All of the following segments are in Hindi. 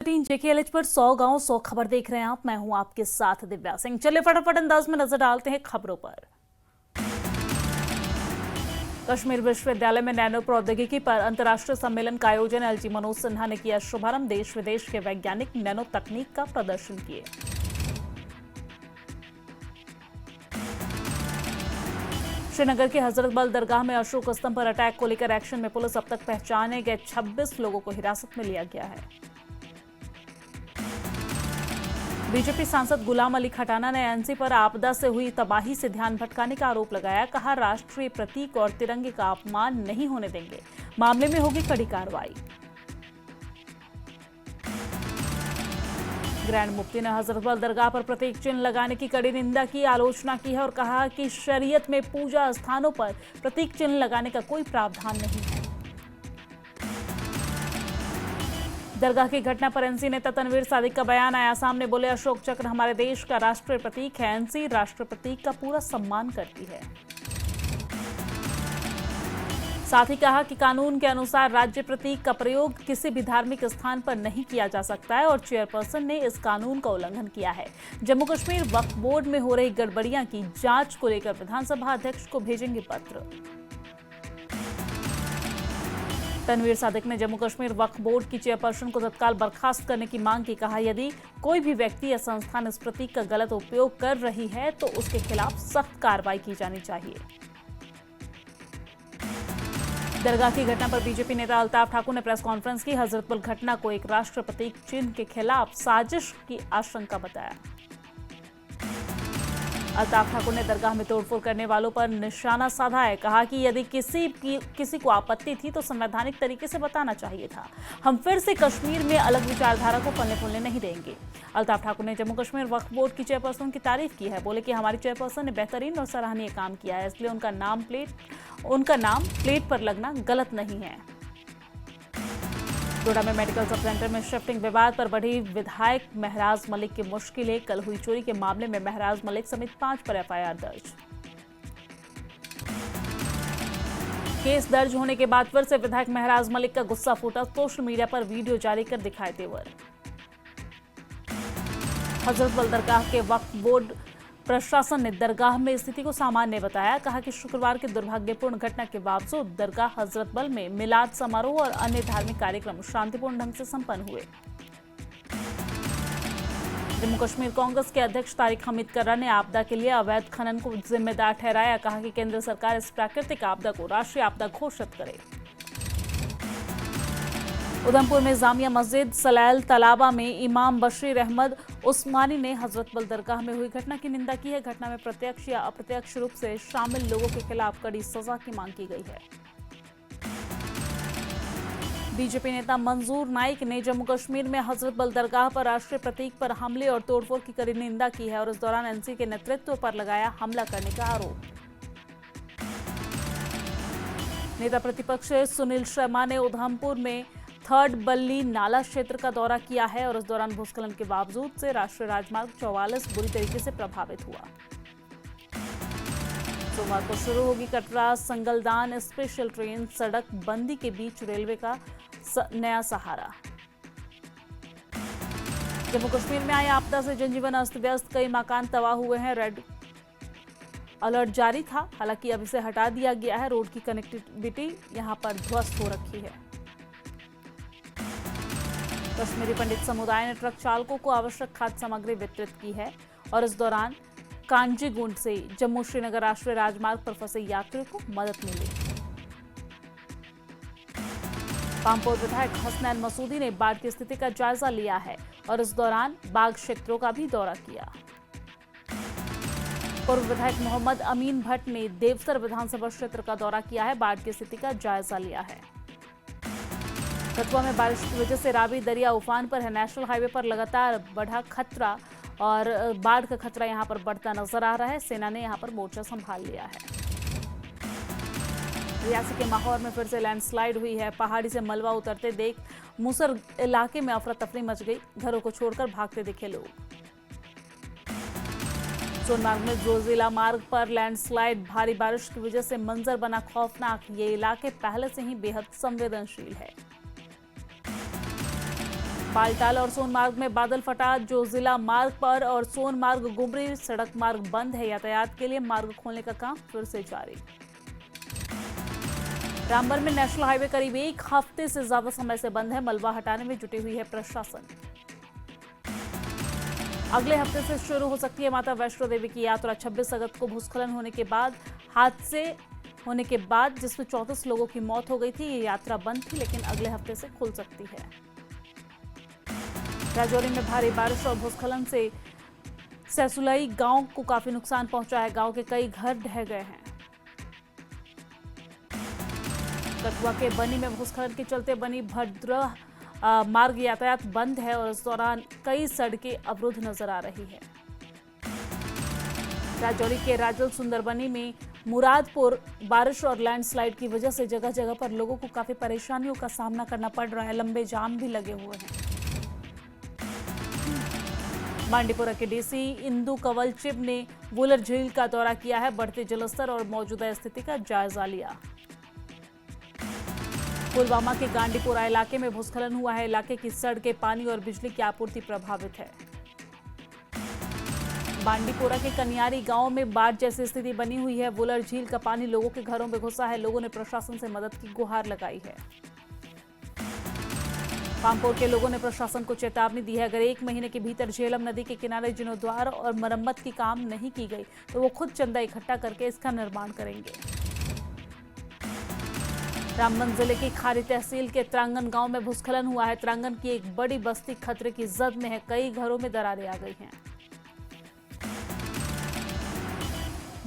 जेकेएलएच पर 100 गांव 100 खबर देख रहे हैं आप। मैं हूं आपके साथ दिव्या सिंह। चलिए फटाफट अंदाज में नजर डालते हैं खबरों पर। कश्मीर विश्वविद्यालय में नैनो प्रौद्योगिकी पर अंतर्राष्ट्रीय सम्मेलन का आयोजन। एलजी मनोज सिन्हा ने किया शुभारंभ। देश विदेश के वैज्ञानिक नैनो तकनीक का प्रदर्शन किए। श्रीनगर के हजरत बल दरगाह में अशोक स्तंभ पर अटैक को लेकर एक्शन में पुलिस। अब तक पहचाने गए 26 लोगों को हिरासत में लिया गया है। बीजेपी सांसद गुलाम अली खटाना ने एनसी पर आपदा से हुई तबाही से ध्यान भटकाने का आरोप लगाया। कहा, राष्ट्रीय प्रतीक और तिरंगे का अपमान नहीं होने देंगे, मामले में होगी कड़ी कार्रवाई। ग्रैंड मुफ्ती ने हजरत बल दरगाह पर प्रतीक चिन्ह लगाने की कड़ी निंदा की, आलोचना की है और कहा कि शरीयत में पूजा स्थानों पर प्रतीक चिन्ह लगाने का कोई प्रावधान नहीं है। दरगाह की घटना पर एनसी नेता तनवीर सादिक का बयान आया सामने। बोले, अशोक चक्र हमारे देश का राष्ट्रीय प्रतीक है। एनसी राष्ट्रीय प्रतीक का पूरा सम्मान करती है। साथ ही कहा कि कानून के अनुसार राज्य प्रतीक का प्रयोग किसी भी धार्मिक स्थान पर नहीं किया जा सकता है और चेयरपर्सन ने इस कानून का उल्लंघन किया है। जम्मू कश्मीर वक्फ बोर्ड में हो रही गड़बड़ियां की जांच को लेकर विधानसभा अध्यक्ष को भेजेंगे पत्र। तनवीर सादिक ने जम्मू कश्मीर वक्फ बोर्ड की चेयरपर्सन को तत्काल बर्खास्त करने की मांग की। कहा, यदि कोई भी व्यक्ति या संस्थान इस प्रतीक का गलत उपयोग कर रही है तो उसके खिलाफ सख्त कार्रवाई की जानी चाहिए। दरगाह की घटना पर बीजेपी नेता अल्ताफ ठाकुर ने प्रेस कॉन्फ्रेंस की। हजरत बल घटना को एक राष्ट्रीय प्रतीक चिन्ह के खिलाफ साजिश की आशंका बताया। अल्ताफ ठाकुर ने दरगाह में तोड़फोड़ करने वालों पर निशाना साधा है। कहा कि यदि किसी को आपत्ति थी तो संवैधानिक तरीके से बताना चाहिए था। हम फिर से कश्मीर में अलग विचारधारा को फलने फूलने नहीं देंगे। अल्ताफ ठाकुर ने जम्मू कश्मीर वक्फ बोर्ड की चेयरपर्सन की तारीफ की है। बोले कि हमारी चेयरपर्सन ने बेहतरीन और सराहनीय काम किया है, इसलिए उनका नाम प्लेट पर लगना गलत नहीं है। डोडा में मेडिकल सब सेंटर में शिफ्टिंग विवाद पर बढ़ी विधायक महराज मलिक की मुश्किलें। कल हुई चोरी के मामले में महराज मलिक समेत 5 पर एफआईआर दर्ज। केस दर्ज होने के बाद फिर से विधायक महराज मलिक का गुस्सा फूटा। सोशल मीडिया पर वीडियो जारी कर दिखाए तेवर। हजरत बल दरगाह के वक्फ बोर्ड प्रशासन ने दरगाह में स्थिति को सामान्य बताया। कहा कि शुक्रवार की दुर्भाग्यपूर्ण घटना के बावजूद दरगाह हजरत बल में मिलाद समारोह और अन्य धार्मिक कार्यक्रम शांतिपूर्ण ढंग से संपन्न हुए। जम्मू कश्मीर कांग्रेस के अध्यक्ष तारिक हमीद कर्रा ने आपदा के लिए अवैध खनन को जिम्मेदार ठहराया। कहा कि केंद्र सरकार इस प्राकृतिक आपदा को राष्ट्रीय आपदा घोषित करे। उधमपुर में जामिया मस्जिद सलैल तलाबा में इमाम बशीर अहमद उस्मानी ने हजरत बल दरगाह में हुई घटना की निंदा की है। घटना में प्रत्यक्ष या अप्रत्यक्ष रूप से शामिल लोगों के खिलाफ कड़ी सजा की मांग की गई है। बीजेपी नेता मंजूर नाइक ने जम्मू कश्मीर में हजरत बल दरगाह पर राष्ट्रीय प्रतीक पर हमले और तोड़फोड़ की कड़ी निंदा की है और इस दौरान एनसी के नेतृत्व पर लगाया हमला करने का आरोप। नेता प्रतिपक्ष सुनील शर्मा ने उधमपुर में थर्ड बल्ली नाला क्षेत्र का दौरा किया है और इस दौरान भूस्खलन के बावजूद से राष्ट्रीय राजमार्ग 44 बुरी तरीके से प्रभावित हुआ। सोमवार को शुरू होगी कटरा संगलदान स्पेशल ट्रेन। सड़क बंदी के बीच रेलवे का नया सहारा। जम्मू कश्मीर में आई आपदा से जनजीवन अस्त व्यस्त, कई मकान तबाह हुए हैं। रेड अलर्ट जारी था, हालांकि अब इसे हटा दिया गया है। रोड की कनेक्टिविटी यहां पर ध्वस्त हो रखी है। कश्मीरी पंडित समुदाय ने ट्रक चालकों को आवश्यक खाद्य सामग्री वितरित की है और इस दौरान कांजीगुंड से जम्मू श्रीनगर राष्ट्रीय राजमार्ग पर फंसे यात्रियों को मदद मिली। पामपोर विधायक हसनैन मसूदी ने बाढ़ की स्थिति का जायजा लिया है और इस दौरान बाग क्षेत्रों का भी दौरा किया। पूर्व विधायक मोहम्मद अमीन भट्ट ने देवसर विधानसभा क्षेत्र का दौरा किया है, बाढ़ की स्थिति का जायजा लिया है। कठुआ में बारिश की वजह से रावी दरिया उफान पर है। नेशनल हाईवे पर लगातार बढ़ा खतरा और बाढ़ का खतरा यहां पर बढ़ता नजर आ रहा है। सेना ने यहां पर मोर्चा संभाल लिया है। रियासी के माहौर में फिर से लैंडस्लाइड हुई है। पहाड़ी से मलबा उतरते देख मुसर इलाके में अफरा तफरी मच गई। घरों को छोड़कर भागते दिखे लोग। सोनमार्ग में जोजिला मार्ग पर लैंडस्लाइड, भारी बारिश की वजह से मंजर बना खौफनाक। ये इलाके पहले से ही बेहद संवेदनशील है। बालटाल और सोनमार्ग में बादल फटा। जो जिला मार्ग पर और सोनमार्ग गुमरी सड़क मार्ग बंद है। यातायात के लिए मार्ग खोलने का काम फिर से जारी। रामबन में नेशनल हाईवे करीब एक हफ्ते से ज्यादा समय से बंद है। मलबा हटाने में जुटी हुई है प्रशासन। अगले हफ्ते से शुरू हो सकती है माता वैष्णो देवी की यात्रा। 26 अगस्त को भूस्खलन होने के बाद हादसे होने के बाद जिसमें 34 लोगों की मौत हो गई थी। ये यात्रा बंद थी लेकिन अगले हफ्ते से खुल सकती है। राजौरी में भारी बारिश और भूस्खलन से सैसुलई गांव को काफी नुकसान पहुंचा है। गांव के कई घर ढह गए हैं। कठुआ के बनी में भूस्खलन के चलते बनी भद्र मार्ग यातायात बंद है और इस दौरान कई सड़कें अवरुद्ध नजर आ रही है। राजौरी के राजल सुंदरबनी में मुरादपुर बारिश और लैंडस्लाइड की वजह से जगह जगह पर लोगों को काफी परेशानियों का सामना करना पड़ रहा है। लंबे जाम भी लगे हुए हैं। बांडीपुरा के डीसी इंदु कंवल चिब ने वुलर झील का दौरा किया है। बढ़ते जलस्तर और मौजूदा स्थिति का जायजा लिया। पुलवामा के गांडीपुरा इलाके में भूस्खलन हुआ है। इलाके की सड़कें, पानी और बिजली की आपूर्ति प्रभावित है। बांडीपुरा के कनियारी गांव में बाढ़ जैसी स्थिति बनी हुई है। वुलर झील का पानी लोगों के घरों में घुसा है। लोगों ने प्रशासन से मदद की गुहार लगाई है। पामपोर के लोगों ने प्रशासन को चेतावनी दी है। अगर 1 महीने के भीतर झेलम नदी के किनारे जीर्णोद्वार और मरम्मत की काम नहीं की गई तो वो खुद चंदा इकट्ठा करके इसका निर्माण करेंगे। रामबन जिले की खारी तहसील के त्रांगन गांव में भूस्खलन हुआ है। त्रांगन की एक बड़ी बस्ती खतरे की जद में है। कई घरों में दरारें आ गई हैं।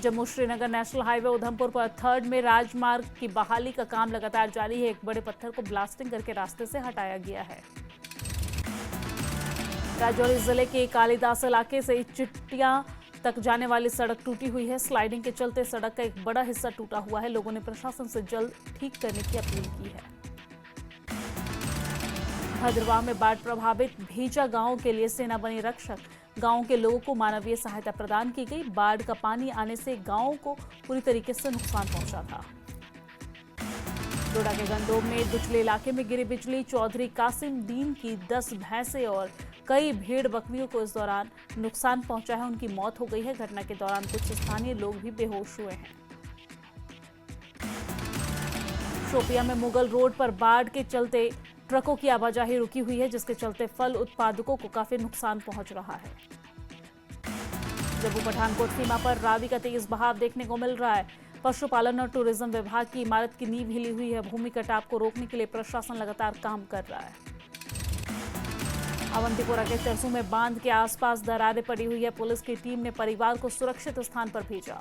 जम्मू श्रीनगर नेशनल हाईवे उधमपुर पर 3rd में राजमार्ग की बहाली का काम लगातार जारी है। एक बड़े पत्थर को ब्लास्टिंग करके रास्ते से हटाया गया है। राजौरी जिले के कालीदास इलाके से चिट्टियां तक जाने वाली सड़क टूटी हुई है। स्लाइडिंग के चलते सड़क का एक बड़ा हिस्सा टूटा हुआ है। लोगों ने प्रशासन से जल्द ठीक करने की अपील की है। भद्रवाह में बाढ़ प्रभावित भीजा गांव के लिए सेना बनी रक्षक। गांव के लोगों को मानवीय सहायता प्रदान की गई। बाढ़ का पानी आने से गांव को पूरी तरीके से नुकसान पहुंचा था। डोडा के गंडोम में दुचले इलाके में गिरी बिजली। चौधरी कासिम दीन की 10 भैंसे और कई भेड़ बकरियों को इस दौरान नुकसान पहुंचा है। उनकी मौत हो गई है। घटना के दौरान कुछ स्थानीय लोग भी बेहोश हुए हैं। शोपियां में मुगल रोड पर बाढ़ के चलते ट्रकों की आवाजाही रुकी हुई है, जिसके चलते फल उत्पादकों को काफी नुकसान पहुंच रहा है। जम्मू पठानकोट सीमा पर रावी का तेज बहाव देखने को मिल रहा है। पशुपालन और टूरिज्म विभाग की इमारत की नींव हिली हुई है। भूमि कटाव को रोकने के लिए प्रशासन लगातार काम कर रहा है। अवंतीपुरा के चरसू में बांध के आसपास दरारें पड़ी हुई है। पुलिस की टीम ने परिवार को सुरक्षित स्थान पर भेजा।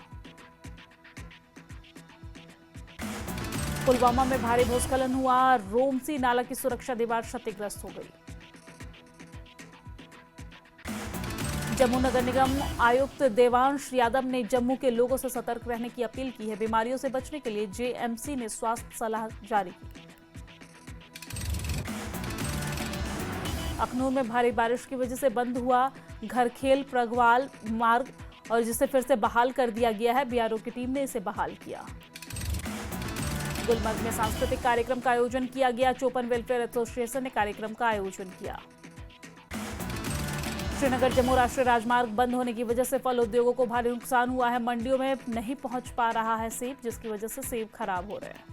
पुलवामा में भारी भूस्खलन हुआ। रोमसी नाला की सुरक्षा दीवार क्षतिग्रस्त हो गई। जम्मू नगर निगम आयुक्त देवांश यादव ने जम्मू के लोगों से सतर्क रहने की अपील की है। बीमारियों से बचने के लिए जेएमसी ने स्वास्थ्य सलाह जारी की। अखनूर में भारी बारिश की वजह से बंद हुआ घरखेल प्रगवाल मार्ग और जिसे फिर से बहाल कर दिया गया है। बीआरओ की टीम ने इसे बहाल किया। गुलमर्ग में सांस्कृतिक कार्यक्रम का आयोजन किया गया। चोपन वेलफेयर एसोसिएशन ने कार्यक्रम का आयोजन किया। श्रीनगर जम्मू राष्ट्रीय राजमार्ग बंद होने की वजह से फल उद्योगों को भारी नुकसान हुआ है। मंडियों में नहीं पहुंच पा रहा है सेब, जिसकी वजह से सेब खराब हो रहे हैं।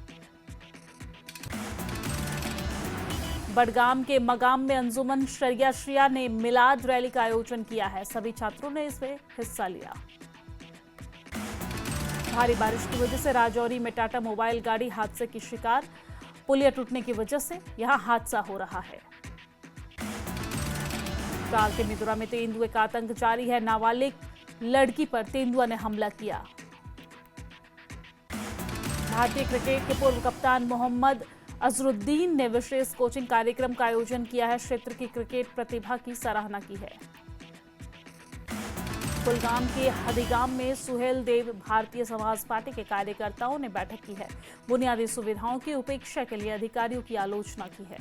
बडगाम के मगाम में अंजुमन शरिया शिया ने मिलाद रैली का आयोजन किया है। सभी छात्रों ने इसमें हिस्सा लिया। भारी बारिश की वजह से राजौरी में टाटा मोबाइल गाड़ी हादसे की शिकार। पुलिया टूटने की वजह से यहां हादसा हो रहा है। त्राल के मिदुरा में तेंदुए का आतंक जारी है। नाबालिग लड़की पर तेंदुआ ने हमला किया। भारतीय क्रिकेट के पूर्व कप्तान मोहम्मद अजरुद्दीन ने विशेष कोचिंग कार्यक्रम का आयोजन किया है। क्षेत्र की क्रिकेट प्रतिभा की सराहना की है। कुलगाम के हदीगाम में सुहेल देव भारतीय समाज पार्टी के कार्यकर्ताओं ने बैठक की है। बुनियादी सुविधाओं की उपेक्षा के लिए अधिकारियों की आलोचना की है।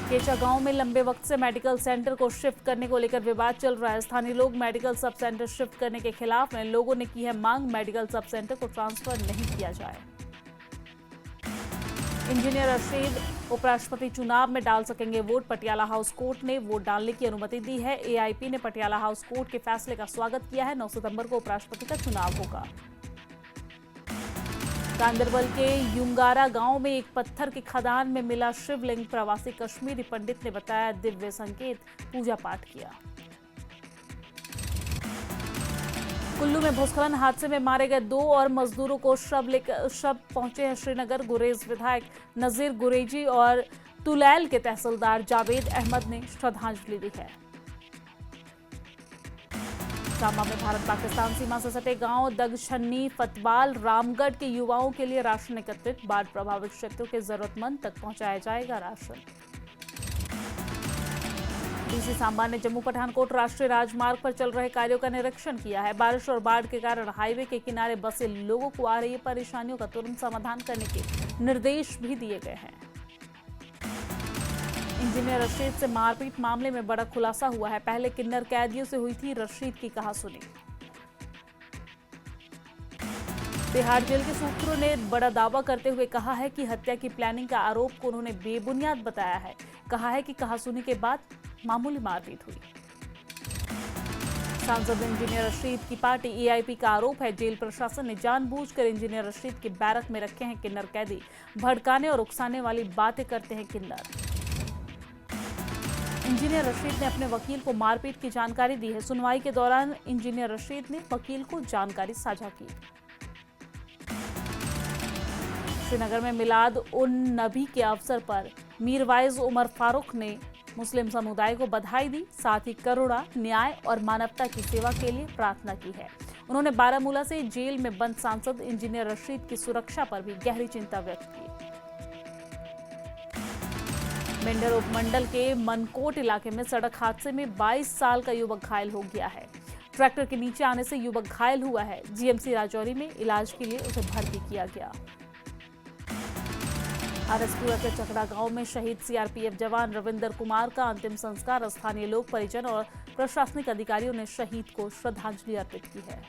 केचा गांव में लंबे वक्त से मेडिकल सेंटर को शिफ्ट करने को लेकर विवाद चल रहा है। स्थानीय लोग मेडिकल सब सेंटर शिफ्ट करने के खिलाफ हैं। लोगों ने की है मांग, मेडिकल सब सेंटर को ट्रांसफर नहीं किया जाए। इंजीनियर रशीद उपराष्ट्रपति चुनाव में डाल सकेंगे वोट। पटियाला हाउस कोर्ट ने वोट डालने की अनुमति दी है। एआईपी ने पटियाला हाउस कोर्ट के फैसले का स्वागत किया है। 9 सितंबर को उपराष्ट्रपति का चुनाव होगा। गांदरबल के युंगारा गांव में एक पत्थर की खदान में मिला शिवलिंग। प्रवासी कश्मीरी पंडित ने बताया दिव्य संकेत, पूजा पाठ किया। कुल्लू में भूस्खलन हादसे में मारे गए 2 और मजदूरों को शव पहुंचे हैं श्रीनगर। गुरेज विधायक नजीर गुरेजी और तुलैल के तहसीलदार जावेद अहमद ने श्रद्धांजलि दी है। सांबा में भारत पाकिस्तान सीमा से सटे गांव दगछन्नी फतवाल रामगढ़ के युवाओं के लिए राशन एकत्रित। बाढ़ प्रभावित क्षेत्रों के जरूरतमंद तक पहुंचाया जाएगा राशन। डीसी सांबा ने जम्मू पठानकोट राष्ट्रीय राजमार्ग पर चल रहे कार्यों का निरीक्षण किया है। बारिश और बाढ़ के कारण हाईवे के किनारे बसे लोगों को आ रही परेशानियों का तुरंत समाधान करने के निर्देश भी दिए गए हैं। इंजीनियर रशीद से मारपीट मामले में बड़ा खुलासा हुआ है। पहले किन्नर कैदियों से हुई थी रशीद की कहासुनी। तिहाड़ जेल के सूत्रों ने बड़ा दावा करते हुए कहा है कि हत्या की प्लानिंग का आरोप को उन्होंने बेबुनियाद बताया है। कहा है कि कहासुनी के बाद मामूली मारपीट हुई। सांसद इंजीनियर रशीद की पार्टी एआईपी का आरोप है जेल प्रशासन ने जानबूझकर इंजीनियर रशीद के बैरक में रखे हैं किन्नर कैदी। भड़काने और उकसाने वाली बातें करते हैं किन्नर। इंजीनियर रशीद ने अपने वकील को मारपीट की जानकारी दी है। सुनवाई के दौरान इंजीनियर रशीद ने वकील को जानकारी साझा की। श्रीनगर में मिलाद उन नबी के अवसर पर मीरवाइज उमर फारूक ने मुस्लिम समुदाय को बधाई दी। साथ ही करुणा, न्याय और मानवता की सेवा के लिए प्रार्थना की है। उन्होंने बारामूला से जेल में बंद सांसद इंजीनियर रशीद की सुरक्षा पर भी गहरी चिंता व्यक्त की। मेंढर उपमंडल के मनकोट इलाके में सड़क हादसे में 22 साल का युवक घायल हो गया है। ट्रैक्टर के नीचे आने से युवक घायल हुआ है। जीएमसी राजौरी में इलाज के लिए उसे भर्ती किया गया। आरएसपुरा के चकड़ा गांव में शहीद सीआरपीएफ जवान रविंदर कुमार का अंतिम संस्कार स्थानीय लोक परिजन और प्रशासनिक अधिकारियों ने शहीद को श्रद्धांजलि अर्पित की है।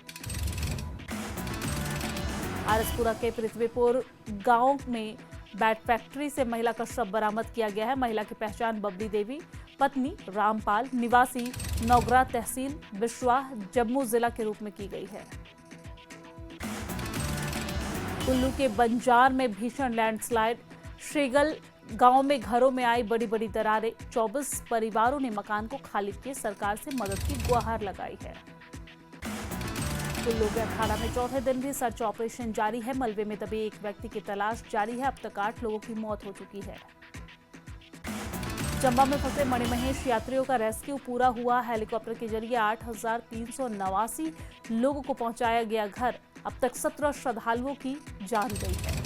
आरएसपुरा के पृथ्वीपुर गांव में बैट फैक्ट्री से महिला का शव बरामद किया गया है। महिला की पहचान बबली देवी, पत्नी रामपाल, निवासी नौगरा तहसील बिश्वा, जम्मू जिला के रूप में की गई है। कुल्लू के बंजार में भीषण लैंडस्लाइड। श्रीगल गांव में घरों में आई बड़ी बड़ी दरारें। 24 परिवारों ने मकान को खाली किए सरकार से मदद की गुहार लगाई है। कुल्लू के अखाड़ा में चौथे दिन भी सर्च ऑपरेशन जारी है। मलबे में दबे एक व्यक्ति की तलाश जारी है। अब तक 8 लोगों की मौत हो चुकी है। चंबा में फंसे मणिमहेश यात्रियों का रेस्क्यू पूरा हुआ। हेलीकॉप्टर के जरिए 8,389 लोगों को पहुंचाया गया घर। अब तक 17 श्रद्धालुओं की जान गई है।